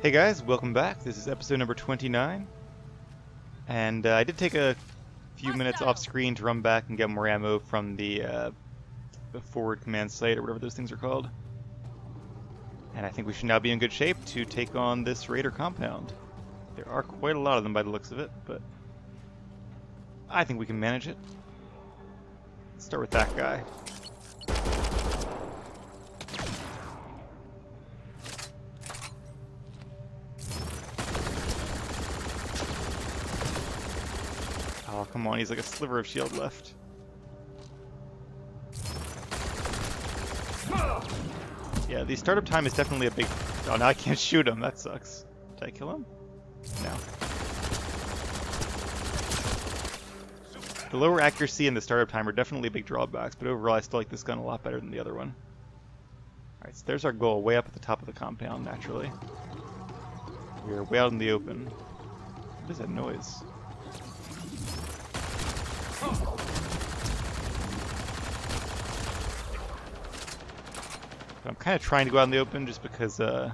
Hey guys, welcome back. This is episode number 29. And I did take a few minutes off screen to run back and get more ammo from the forward command site, or whatever those things are called. And I think we should now be in good shape to take on this raider compound. There are quite a lot of them by the looks of it, but I think we can manage it. Let's start with that guy. Oh, come on, he's like a sliver of shield left. Yeah, the startup time is definitely a big... Oh, now I can't shoot him. That sucks. Did I kill him? No. The lower accuracy and the startup time are definitely big drawbacks, but overall I still like this gun a lot better than the other one. Alright, so there's our goal, way up at the top of the compound, naturally. We're way out in the open. What is that noise? I'm kind of trying to go out in the open just because then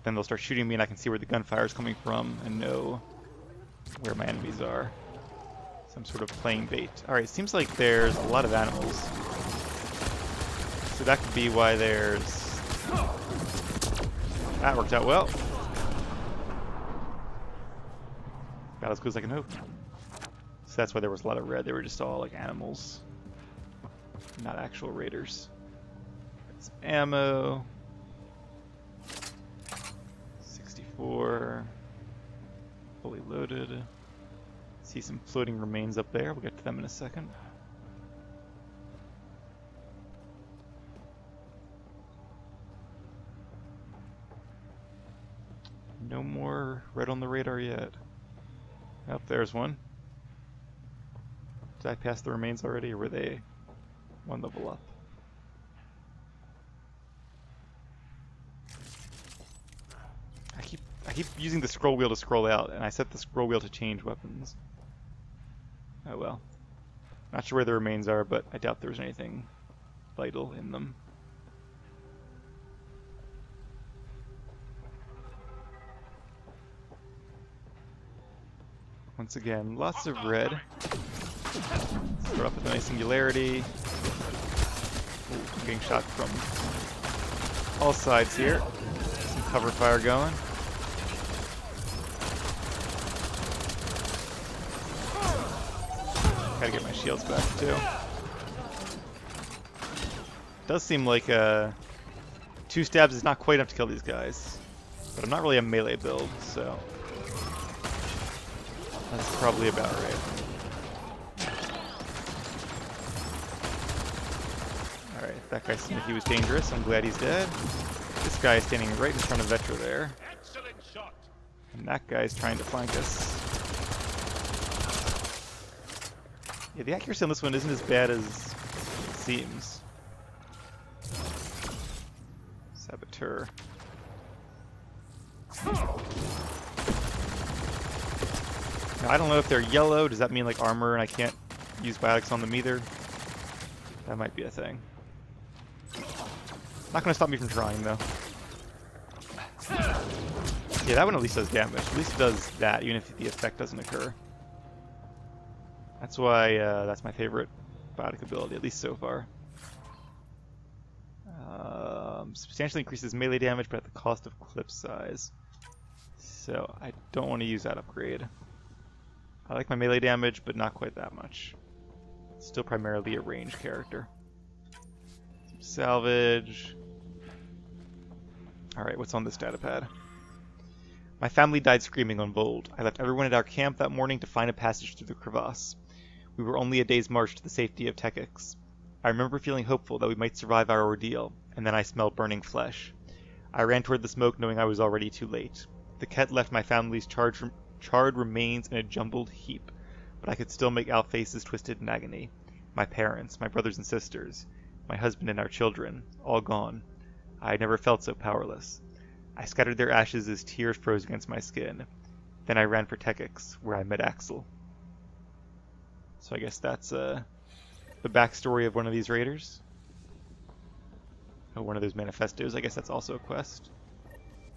they'll start shooting me and I can see where the gunfire is coming from and know where my enemies are. So I'm sort of playing bait. Alright, seems like there's a lot of animals. So that could be why there's... That worked out well. About as good as I can hope. So that's why there was a lot of red. They were just all like animals, not actual raiders. Some ammo. 64. Fully loaded. See some floating remains up there. We'll get to them in a second. No more red on the radar yet. Oh, there's one. Did I pass the remains already, or were they one level up? I keep using the scroll wheel to scroll out, and I set the scroll wheel to change weapons. Oh well. Not sure where the remains are, but I doubt there's anything vital in them. Once again, lots of red. Let's start off with a nice singularity. Ooh, I'm getting shot from all sides here. Some cover fire going. Gotta get my shields back too. Does seem like 2 stabs is not quite enough to kill these guys. But I'm not really a melee build, so that's probably about right. Alright, that guy seemed like he was dangerous. I'm glad he's dead. This guy is standing right in front of Vetra there. And that guy's trying to flank us. Yeah, the accuracy on this one isn't as bad as it seems. Saboteur. Now, I don't know if they're yellow. Does that mean like armor and I can't use biotics on them either? That might be a thing. Not going to stop me from trying though. Yeah, that one at least does damage. At least it does that, even if the effect doesn't occur. That's why that's my favorite biotic ability, at least so far. Substantially increases melee damage, but at the cost of clip size. So I don't want to use that upgrade. I like my melee damage, but not quite that much. Still primarily a range character. Some salvage. Alright, what's on this data pad? My family died screaming on Vold. I left everyone at our camp that morning to find a passage through the crevasse. We were only a day's march to the safety of Tekix. I remember feeling hopeful that we might survive our ordeal, and then I smelled burning flesh. I ran toward the smoke knowing I was already too late. The Ket left my family's charred remains in a jumbled heap, but I could still make out faces twisted in agony. My parents, my brothers and sisters, my husband and our children, all gone. I had never felt so powerless. I scattered their ashes as tears froze against my skin. Then I ran for Tekix, where I met Axel. So I guess that's the backstory of one of these raiders. Oh, one of those manifestos. I guess that's also a quest.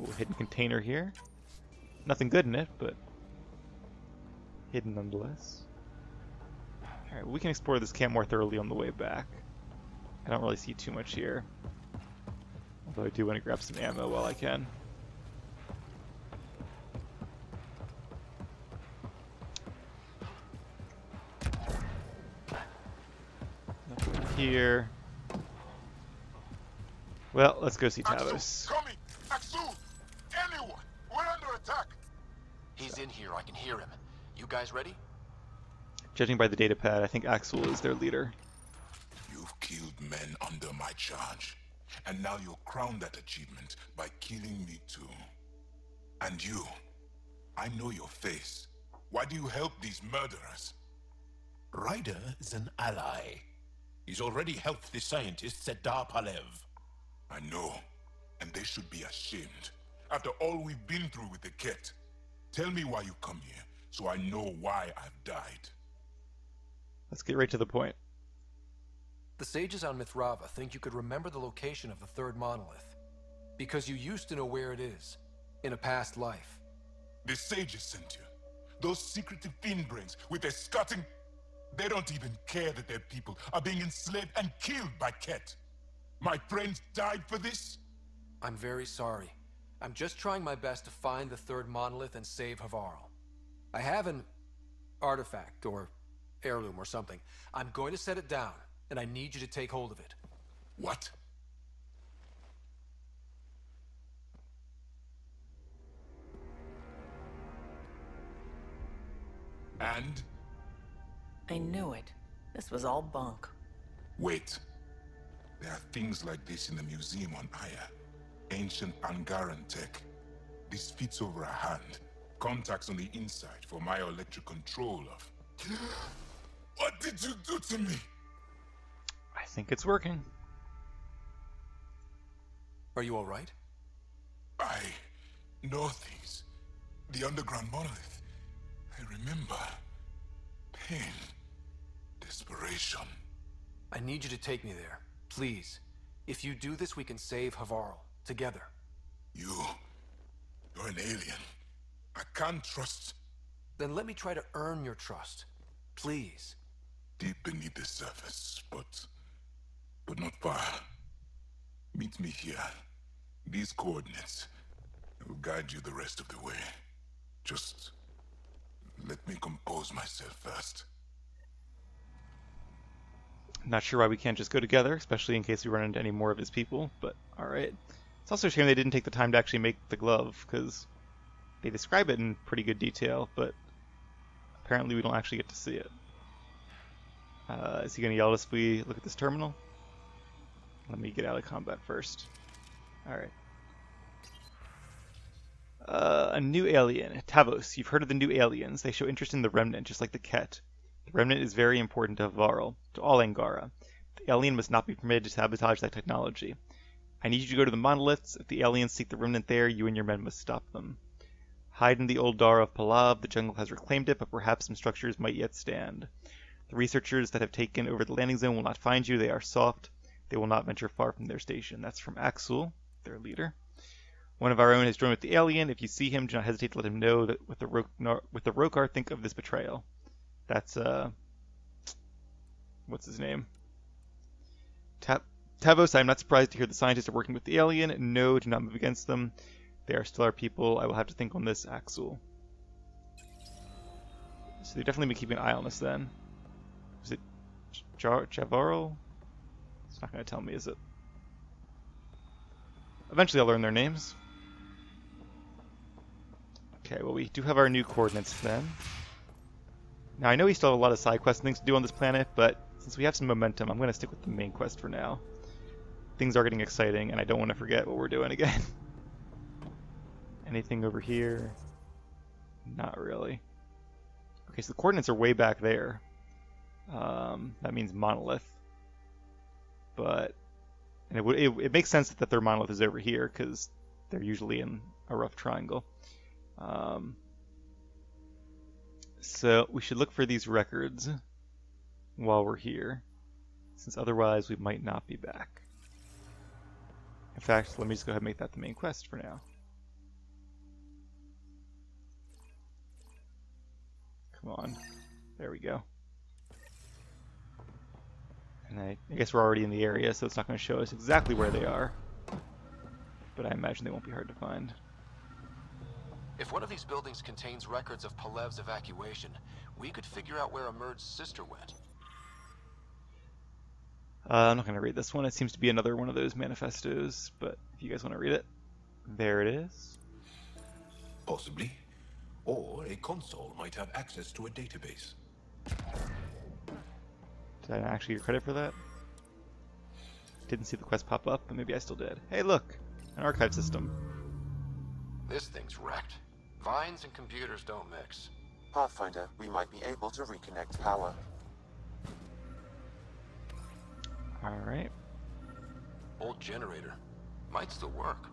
Ooh, hidden container here. Nothing good in it, but hidden nonetheless. Alright, well, we can explore this camp more thoroughly on the way back. I don't really see too much here. Although I do want to grab some ammo while I can. Nothing here. Well, let's go see Taavos. Coming! Axel! Anyone! We're under attack! He's in here, I can hear him. You guys ready? Judging by the datapad, I think Axel is their leader. You've killed men under my charge. And now you'll crown that achievement by killing me too. And you, I know your face. Why do you help these murderers? Ryder is an ally. He's already helped the scientists at Dar Palev. I know, and they should be ashamed. After all we've been through with the Ket. Tell me why you come here, so I know why I've died. Let's get right to the point. The sages on Mithrava think you could remember the location of the third monolith. Because you used to know where it is, in a past life. The sages sent you. Those secretive fiend brains with their scutting... They don't even care that their people are being enslaved and killed by Ket. My friends died for this? I'm very sorry. I'm just trying my best to find the third monolith and save Havarl. I have an artifact, or heirloom or something. I'm going to set it down, and I need you to take hold of it. What? And? I knew it. This was all bunk. Wait. There are things like this in the museum on Aya. Ancient Angaran tech. This fits over a hand. Contacts on the inside for myoelectric control of... What did you do to me? I think it's working. Are you alright? I know things. The underground monolith. I remember. Pain. Desperation. I need you to take me there. Please. If you do this, we can save Havarl. Together. You're an alien. I can't trust... Then let me try to earn your trust. Please. Deep beneath the surface, but not far. Meet me here. These coordinates. I will guide you the rest of the way. Just... let me compose myself first. Not sure why we can't just go together, especially in case we run into any more of his people, but alright. It's also a shame they didn't take the time to actually make the glove, because they describe it in pretty good detail, but apparently we don't actually get to see it. Is he going to yell at us if we look at this terminal? Let me get out of combat first. Alright. A new alien. Taavos. You've heard of the new aliens. They show interest in the Remnant, just like the Ket. The Remnant is very important to Havarl, to all Angara. The alien must not be permitted to sabotage that technology. I need you to go to the monoliths. If the aliens seek the Remnant there, you and your men must stop them. Hide in the old Dar of Palav. The jungle has reclaimed it, but perhaps some structures might yet stand. The researchers that have taken over the landing zone will not find you. They are soft. They will not venture far from their station. That's from Axel, their leader. One of our own has joined with the alien. If you see him, do not hesitate to let him know that what the Rokar think of this betrayal. That's, what's his name? Taavos, I am not surprised to hear the scientists are working with the alien. No, do not move against them. They are still our people. I will have to think on this, Axel. So they've definitely been keeping an eye on us then. Is it Javarl? It's not going to tell me, is it? Eventually I'll learn their names. Okay, well we do have our new coordinates then. Now I know we still have a lot of side quest things to do on this planet, but since we have some momentum, I'm going to stick with the main quest for now. Things are getting exciting, and I don't want to forget what we're doing again. Anything over here? Not really. Okay, so the coordinates are way back there. That means monolith. But and it makes sense that the third monolith is over here, because they're usually in a rough triangle. So we should look for these records while we're here, since otherwise we might not be back. In fact, let me just go ahead and make that the main quest for now. Come on. There we go. And I guess we're already in the area, so it's not going to show us exactly where they are. But I imagine they won't be hard to find. If one of these buildings contains records of Palev's evacuation, we could figure out where Emerge's sister went. I'm not going to read this one. It seems to be another one of those manifestos, but if you guys want to read it, there it is. Possibly. Or a console might have access to a database. Did I actually get credit for that? Didn't see the quest pop up, but maybe I still did. Hey, look! An archive system. This thing's wrecked. Vines and computers don't mix. Pathfinder, we might be able to reconnect power. Alright. Old generator. Might still work.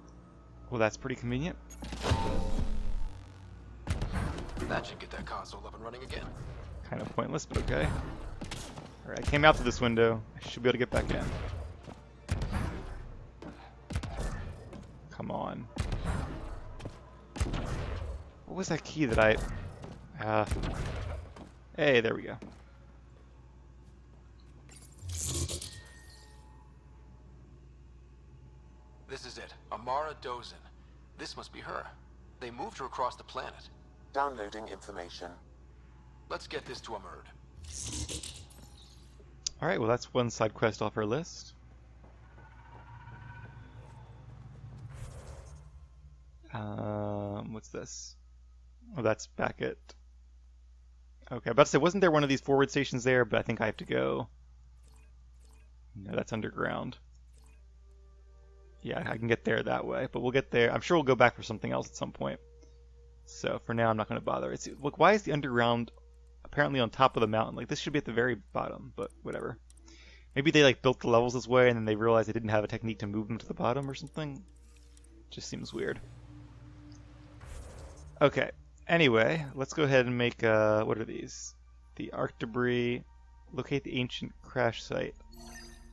Well, that's pretty convenient. That should get that console up and running again. Kind of pointless, but okay. Alright, I came out to this window. I should be able to get back in. Come on. What was that key that I... Hey, there we go. This is it. Amara Dozin. This must be her. They moved her across the planet. Downloading information. Let's get this to Emerge. Alright, well that's one side quest off our list. What's this? Oh, that's back at... Okay, I'm about to say, wasn't there one of these forward stations there? But I think I have to go... No, that's underground. Yeah, I can get there that way, but we'll get there. I'm sure we'll go back for something else at some point. So for now, I'm not going to bother. Look, why is the underground apparently on top of the mountain? Like, this should be at the very bottom, but whatever. Maybe they like built the levels this way and then they realized they didn't have a technique to move them to the bottom or something. Just seems weird. Okay, anyway, let's go ahead and make, what are these? The Ark debris, locate the ancient crash site.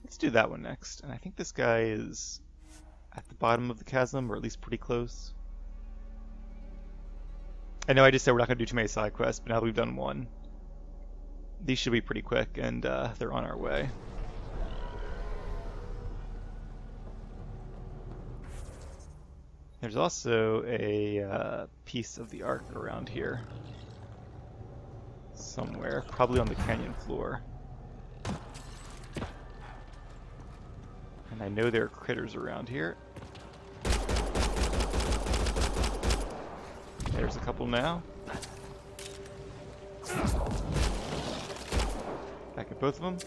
Let's do that one next. And I think this guy is at the bottom of the chasm, or at least pretty close. I know I just said we're not going to do too many side quests, but now that we've done one, these should be pretty quick, and they're on our way. There's also a piece of the Ark around here. Somewhere, probably on the canyon floor. And I know there are critters around here. There's a couple now. Back at both of them.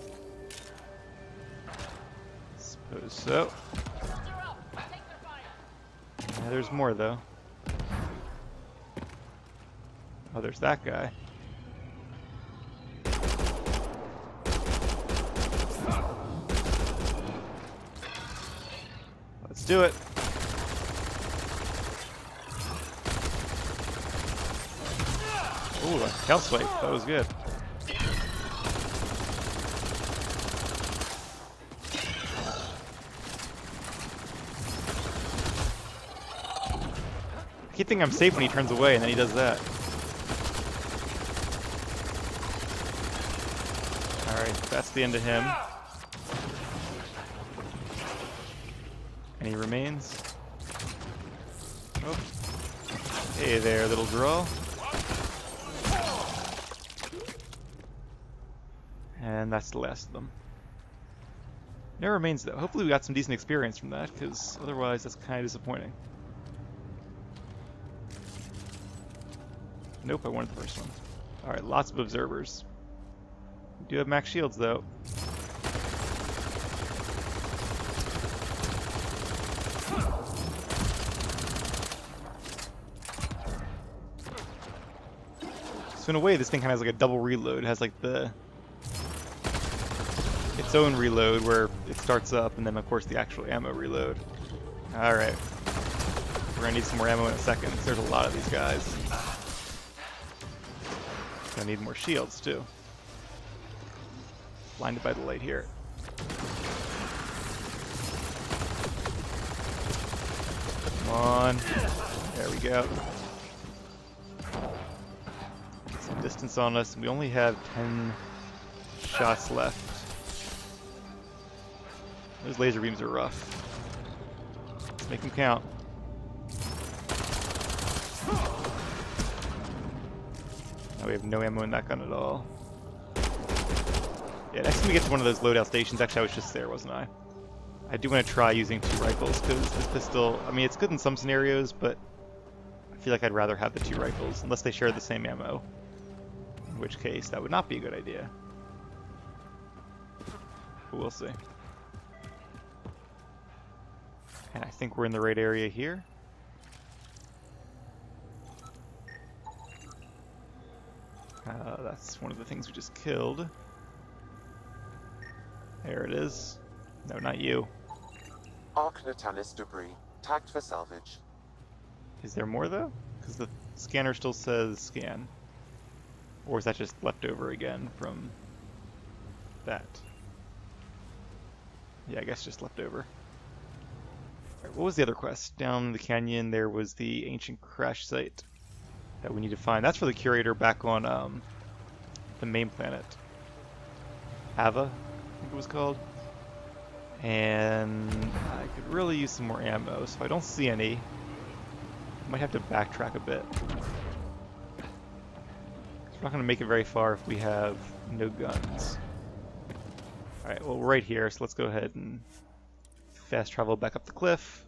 Suppose so. Yeah, there's more though. Oh, there's that guy. Let's do it. Ooh, a hell swipe. That was good. I keep thinking I'm safe when he turns away, and then he does that. Alright, that's the end of him. And he remains. Oh. Hey there, little girl. And that's the last of them. No remains though. Hopefully we got some decent experience from that, because otherwise that's kind of disappointing. Nope, I wanted the first one. Alright, lots of observers. We do have max shields though. So in a way this thing kind of has like a double reload. It has like its own reload where it starts up and then of course the actual ammo reload. Alright. We're gonna need some more ammo in a second. There's a lot of these guys. Gonna need more shields too. Blinded by the light here. Come on. There we go. Some distance on us, and we only have 10 shots left. Those laser beams are rough. Let's make them count. Now we have no ammo in that gun at all. Yeah, next time we get to one of those loadout stations, actually I was just there, wasn't I? I do want to try using 2 rifles, because this pistol, I mean, it's good in some scenarios, but I feel like I'd rather have the 2 rifles, unless they share the same ammo. In which case, that would not be a good idea. But we'll see. And I think we're in the right area here. That's one of the things we just killed. There it is. No, not you. Ark Natalis debris, tagged for salvage. Is there more though? Because the scanner still says scan. Or is that just leftover again from that? Yeah, I guess just leftover. Right, what was the other quest? Down the canyon there was the ancient crash site that we need to find. That's for the curator back on the main planet. Ava, I think it was called. And I could really use some more ammo, so I don't see any. I might have to backtrack a bit. We're not going to make it very far if we have no guns. Alright, well we're right here, so let's go ahead and fast travel back up the cliff.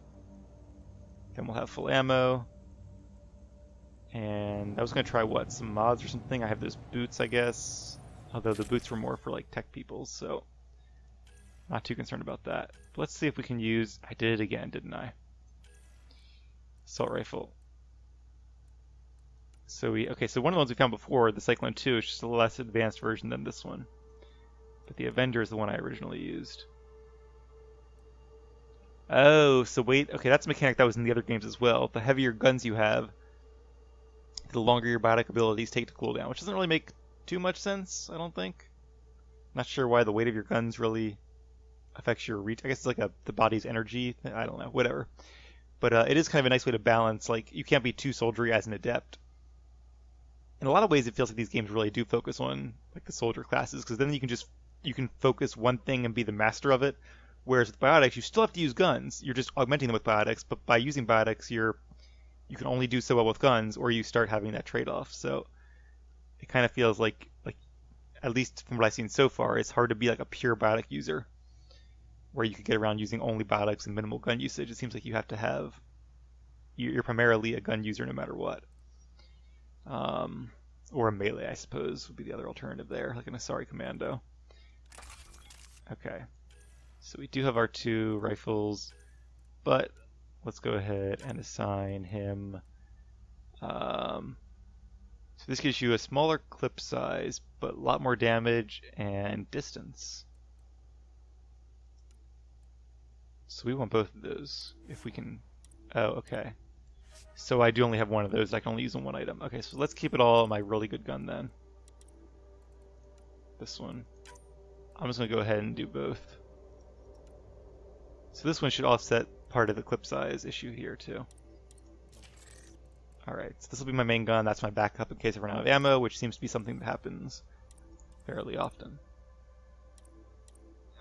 Then we'll have full ammo. And I was going to try what? Some mods or something? I have those boots, I guess. Although the boots were more for like tech people, so not too concerned about that. But let's see if we can use... I did it again, didn't I? Assault rifle. So so one of the ones we found before, the Cyclone 2, is just a less advanced version than this one. But the Avenger is the one I originally used. Oh, so wait, okay, that's a mechanic that was in the other games as well. The heavier guns you have, the longer your biotic abilities take to cool down, which doesn't really make too much sense, I don't think. Not sure why the weight of your guns really affects your reach. I guess it's like the body's energy. I don't know, whatever. But it is kind of a nice way to balance. Like, you can't be too soldiery as an adept. In a lot of ways, it feels like these games really do focus on like the soldier classes, because then you can focus one thing and be the master of it. Whereas with biotics, you still have to use guns. You're just augmenting them with biotics, but by using biotics, you can only do so well with guns, or you start having that trade-off. So it kind of feels like at least from what I've seen so far, it's hard to be like a pure biotic user, where you could get around using only biotics and minimal gun usage. It seems like you have to have... You're primarily a gun user no matter what. Or a melee, I suppose, would be the other alternative there, like an Asari Commando. Okay. So we do have our 2 rifles, but let's go ahead and assign him... So this gives you a smaller clip size, but a lot more damage and distance. So we want both of those, if we can... Oh, okay. So I do only have one of those. I can only use on one item. Okay, so let's keep it all on my really good gun then. This one. I'm just going to go ahead and do both. So this one should offset part of the clip size issue here too. Alright, so this will be my main gun. That's my backup in case I run out of ammo, which seems to be something that happens fairly often.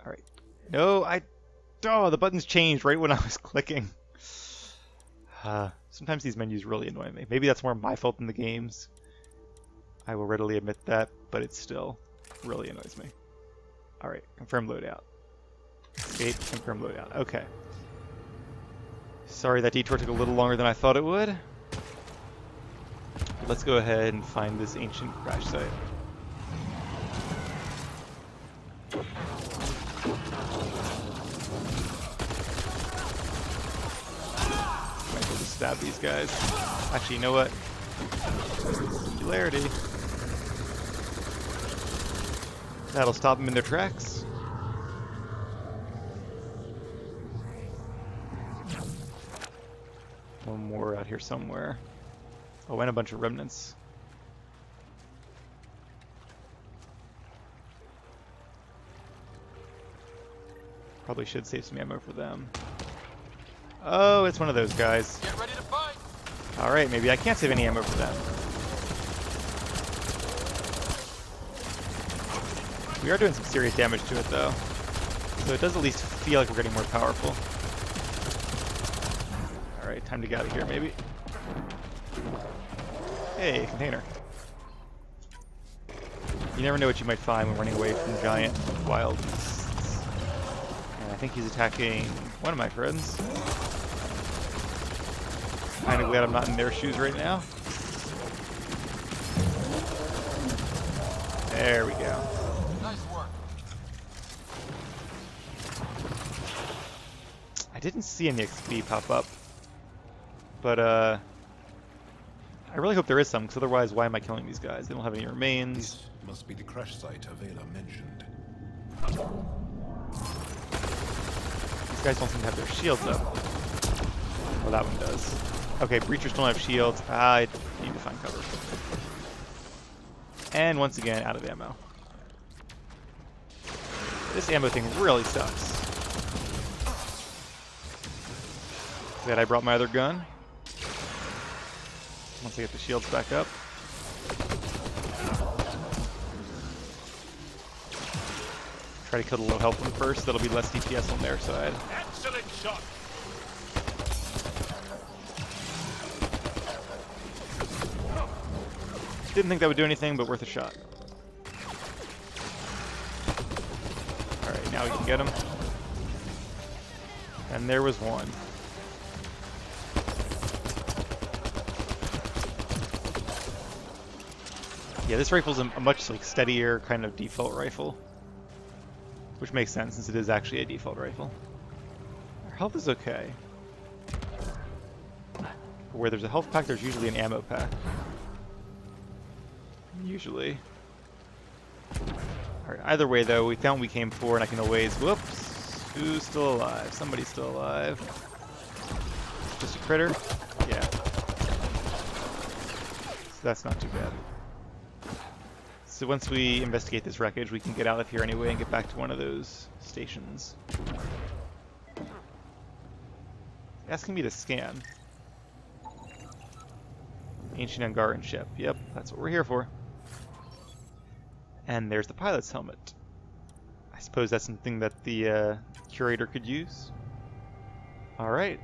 Alright. No, Oh, the buttons changed right when I was clicking. Sometimes these menus really annoy me. Maybe that's more my fault than the game's. I will readily admit that, but it still really annoys me. Alright, confirm loadout. Escape, confirm loadout. Okay. Sorry that detour took a little longer than I thought it would. Let's go ahead and find this ancient crash site. Might be able to stab these guys. Actually, you know what? Singularity. That'll stop them in their tracks. One more out here somewhere. Oh, and a bunch of remnants. Probably should save some ammo for them. Oh, it's one of those guys. Get ready to fight. Alright, maybe I can't save any ammo for them. We are doing some serious damage to it though. So it does at least feel like we're getting more powerful. Alright, time to get out of here maybe. Hey, container. You never know what you might find when running away from giant wild beasts. And I think he's attacking one of my friends. Kinda glad I'm not in their shoes right now. There we go. Nice work. I didn't see any XP pop up. But, I really hope there is some, because otherwise why am I killing these guys? They don't have any remains. This must be the crash site Avela mentioned. These guys don't seem to have their shields up. Well, that one does. Okay, breachers don't have shields. I need to find cover. And once again, out of ammo. This ammo thing really sucks. Glad I brought my other gun. Once I get the shields back up. Try to kill the low health one first, that'll be less DPS on their side. Excellent shot. Didn't think that would do anything, but worth a shot. Alright, now we can get him. And there was one. Yeah, this rifle's a much like steadier kind of default rifle. Which makes sense since it is actually a default rifle. Our health is okay. Where there's a health pack, there's usually an ammo pack. Usually. Alright, either way though, we found what we came for and I can always... Whoops! Who's still alive? Somebody's still alive. Just a critter? Yeah. So that's not too bad. So once we investigate this wreckage, we can get out of here anyway and get back to one of those stations. Asking me to scan. Ancient Angaran ship. Yep, that's what we're here for. And there's the pilot's helmet. I suppose that's something that the curator could use. Alright.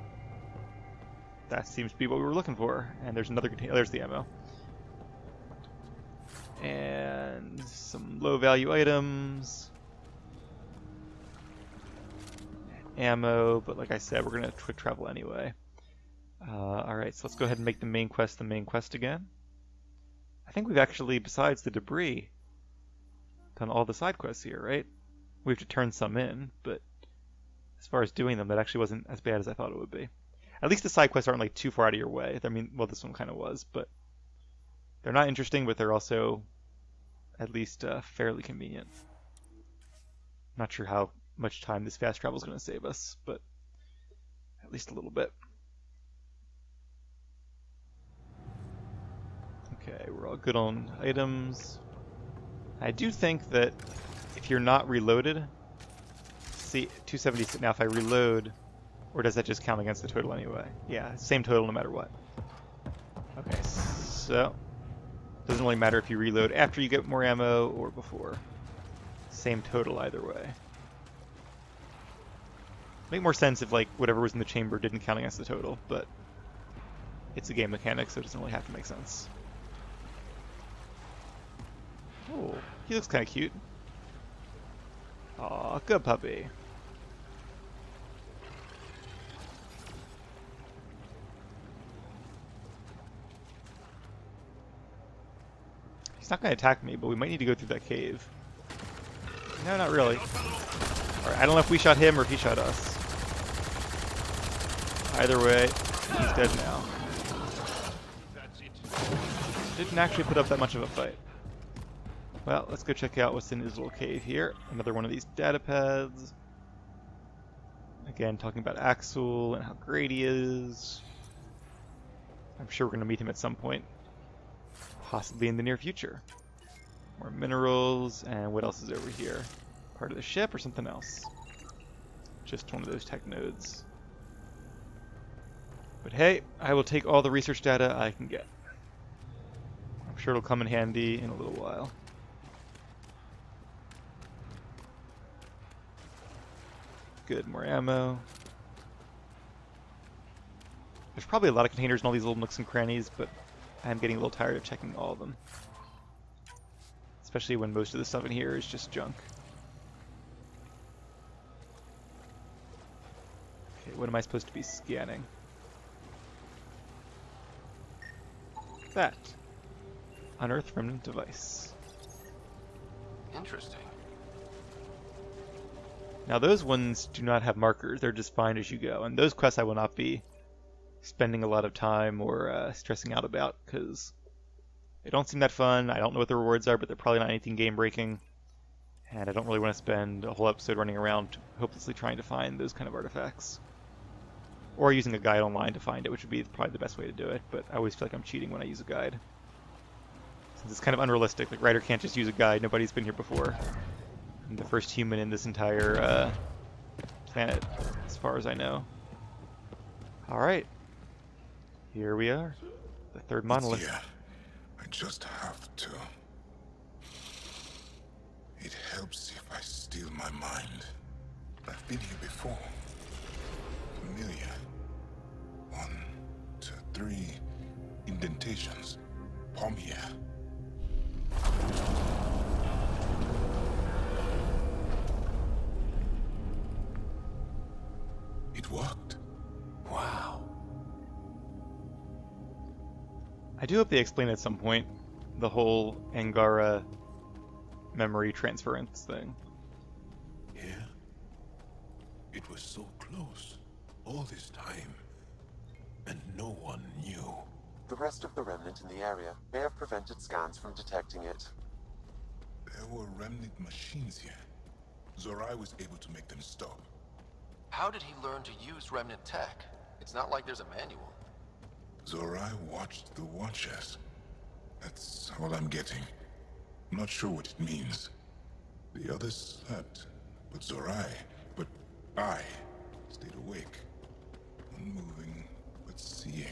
That seems to be what we were looking for. And there's another container. There's the ammo. And some low value items. Ammo, but like I said, we're going to quick travel anyway. Alright, so let's go ahead and make the main quest again. I think we've actually, besides the debris, done all the side quests here, right? We have to turn some in, but as far as doing them, that actually wasn't as bad as I thought it would be. At least the side quests aren't like too far out of your way. I mean, well, this one kind of was, but they're not interesting, but they're also at least fairly convenient. Not sure how much time this fast travel is going to save us, but at least a little bit. Okay, we're all good on items. I do think that if you're not reloaded, see, 276, now if I reload, or does that just count against the total anyway? Yeah, same total no matter what. Okay, so doesn't really matter if you reload after you get more ammo or before. Same total either way. Make more sense if like whatever was in the chamber didn't count against the total, but it's a game mechanic, so it doesn't really have to make sense. Oh, he looks kind of cute. Aw, good puppy. He's not going to attack me, but we might need to go through that cave. No, not really. Alright, I don't know if we shot him or if he shot us. Either way, he's dead now. Didn't actually put up that much of a fight. Well, let's go check out what's in his little cave here. Another one of these data pads. Again, talking about Axel and how great he is. I'm sure we're going to meet him at some point. Possibly in the near future. More minerals, and what else is over here? Part of the ship or something else? Just one of those tech nodes. But hey, I will take all the research data I can get. I'm sure it'll come in handy in a little while. Good, more ammo. There's probably a lot of containers in all these little nooks and crannies, but I'm getting a little tired of checking all of them. Especially when most of the stuff in here is just junk. Okay, what am I supposed to be scanning? That. Unearth remnant device. Interesting. Now those ones do not have markers, they're just find as you go. And those quests I will not be spending a lot of time or stressing out about, because they don't seem that fun. I don't know what the rewards are, but they're probably not anything game breaking. And I don't really want to spend a whole episode running around hopelessly trying to find those kind of artifacts. Or using a guide online to find it, which would be probably the best way to do it, but I always feel like I'm cheating when I use a guide. Since it's kind of unrealistic, like Ryder can't just use a guide, nobody's been here before. I'm the first human in this entire planet, as far as I know. Alright. Here we are. The third monolith. Yeah, I just have to. It helps if I steal my mind. I've been here before. Familiar. 1, 2, 3 indentations. Palm here. It worked. Wow. I do hope they explain at some point the whole Angara memory transference thing. Yeah. It was so close all this time, and no one knew. The rest of the remnant in the area may have prevented scans from detecting it. There were remnant machines here. Zorai was able to make them stop. How did he learn to use remnant tech? It's not like there's a manual. Zorai watched the Watchers. That's all I'm getting. I'm not sure what it means. The others slept, but I stayed awake. Unmoving, but seeing.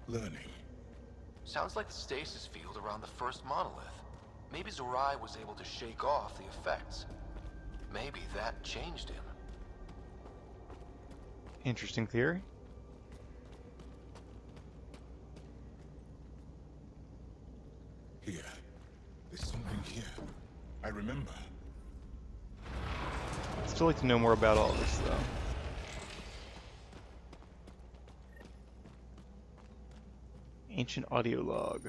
Learning. Sounds like the stasis field around the first monolith. Maybe Zorai was able to shake off the effects. Maybe that changed him. Interesting theory. Here. There's something here. I remember. I'd still like to know more about all this, though. Ancient audio log.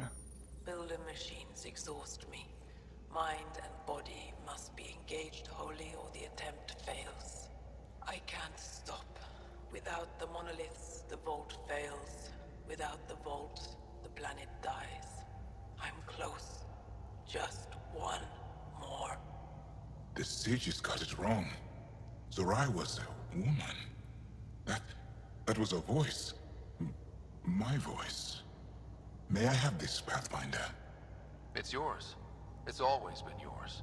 Builder machines exhaust me. Mind and body must be engaged wholly or the attempt fails. I can't stop. Without the monoliths, the vault fails. Without the vault, the planet dies. I'm close. Just one more. The sages got it wrong. Zorai was a woman. That was a voice. My voice. May I have this, Pathfinder? It's yours. It's always been yours.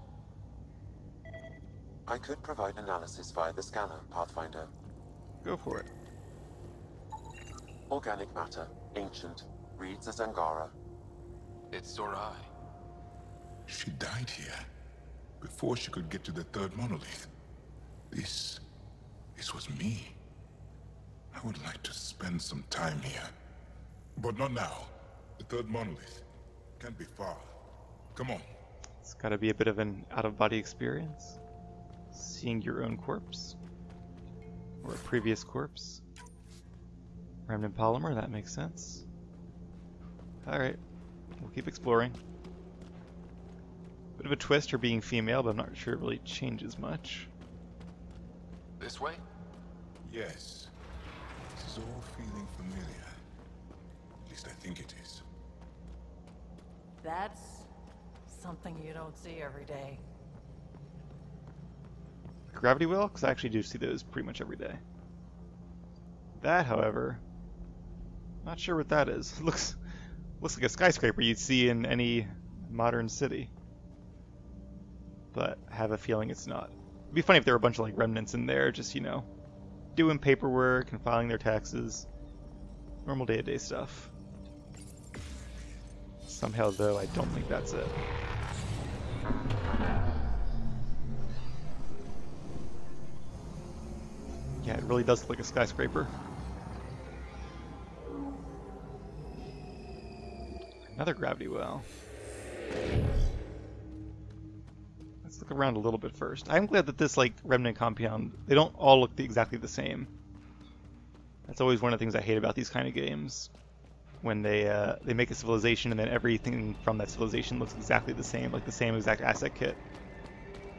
I could provide analysis via the scanner, Pathfinder. Go for it. Organic matter, ancient, reads as Angara. It's Zorai. She died here, before she could get to the third monolith. This was me. I would like to spend some time here. But not now. The third monolith can't be far. Come on. It's gotta be a bit of an out-of-body experience. Seeing your own corpse. Or a previous corpse. Remnant polymer, that makes sense. Alright, we'll keep exploring. Bit of a twist her being female, but I'm not sure it really changes much. This way? Yes. This is all feeling familiar. At least I think it is. That's something you don't see every day. Gravity well? Because I actually do see those pretty much every day. That, however, not sure what that is. It looks like a skyscraper you'd see in any modern city. But I have a feeling it's not. It'd be funny if there were a bunch of like remnants in there, just, you know, doing paperwork and filing their taxes. Normal day-to-day stuff. Somehow, though, I don't think that's it. Yeah, it really does look like a skyscraper. Another gravity well. Let's look around a little bit first. I'm glad that this like remnant compound, they don't all look exactly the same. That's always one of the things I hate about these kind of games. When they make a civilization and then everything from that civilization looks exactly the same, like the same exact asset kit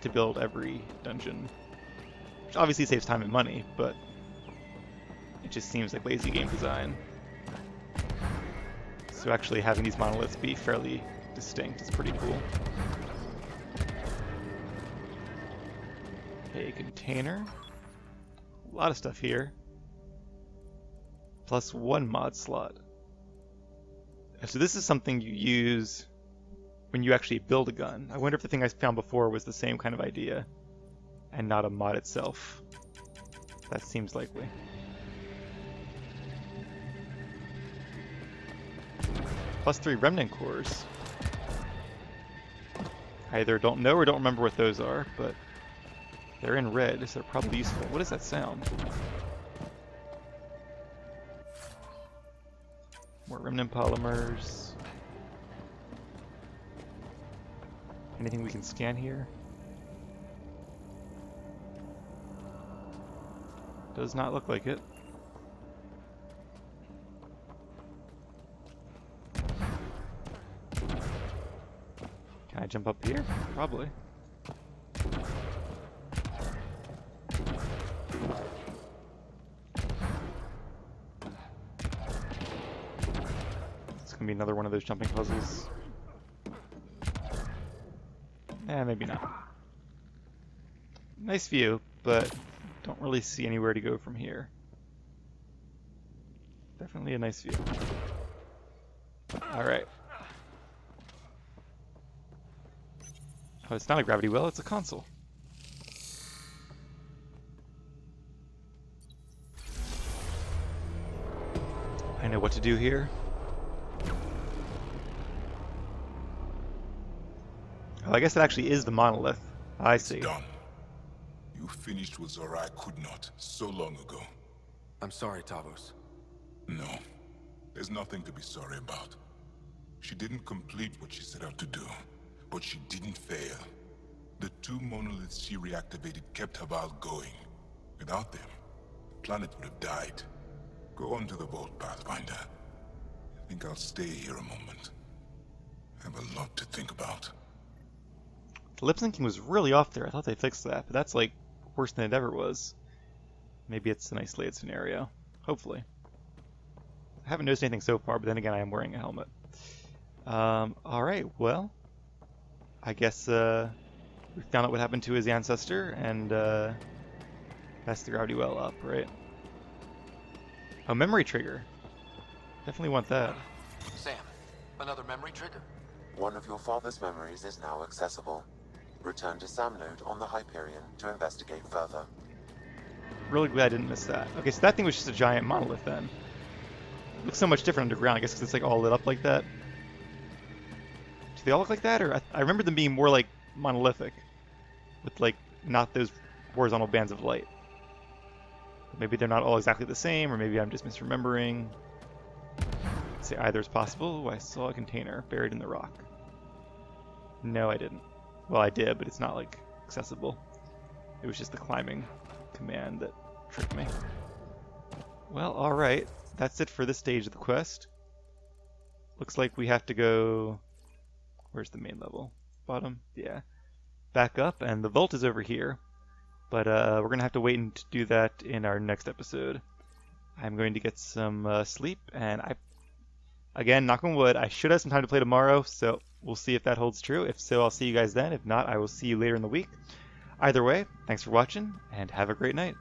to build every dungeon. Which obviously saves time and money, but it just seems like lazy game design. So actually having these monoliths be fairly distinct is pretty cool. A container. A lot of stuff here. Plus 1 mod slot. So this is something you use when you actually build a gun. I wonder if the thing I found before was the same kind of idea and not a mod itself. That seems likely. Plus 3 remnant cores. I either don't know or don't remember what those are, but they're in red, so they're probably useful. What does that sound? More remnant polymers. Anything we can scan here? Does not look like it. Can I jump up here? Probably. It's gonna be another one of those jumping puzzles. Maybe not. Nice view, but don't really see anywhere to go from here. Definitely a nice view. Alright. Oh, it's not a gravity well, it's a console. I know what to do here. Oh, I guess that actually is the monolith. I see. It's done. You finished what Zorai could not so long ago. I'm sorry, Taavos. No, there's nothing to be sorry about. She didn't complete what she set out to do, but she didn't fail. The 2 monoliths she reactivated kept Haval going. Without them, the planet would have died. Go on to the vault, Pathfinder. I think I'll stay here a moment. I have a lot to think about. The lip syncing was really off there. I thought they fixed that, but that's like worse than it ever was. Maybe it's an isolated scenario. Hopefully. I haven't noticed anything so far, but then again, I am wearing a helmet. Alright, well, I guess we found out what happened to his ancestor, and that's the gravity well up, right? Oh, memory trigger. Definitely want that. Sam, another memory trigger. One of your father's memories is now accessible. Return to Sam Node on the Hyperion to investigate further. Really glad I didn't miss that. Okay, so that thing was just a giant monolith then. It looks so much different underground, I guess because it's like all lit up like that. Do they all look like that? Or I remember them being more like monolithic. With like, not those horizontal bands of light. Maybe they're not all exactly the same, or maybe I'm just misremembering. Let's say either is possible. Oh, I saw a container buried in the rock. No, I didn't. Well, I did, but it's not like accessible. It was just the climbing command that tricked me. Well, alright. That's it for this stage of the quest. Looks like we have to go... Where's the main level? Bottom? Yeah. Back up, and the vault is over here. But we're going to have to wait and do that in our next episode. I'm going to get some sleep, and again, knock on wood, I should have some time to play tomorrow, so we'll see if that holds true. If so, I'll see you guys then. If not, I will see you later in the week. Either way, thanks for watching, and have a great night.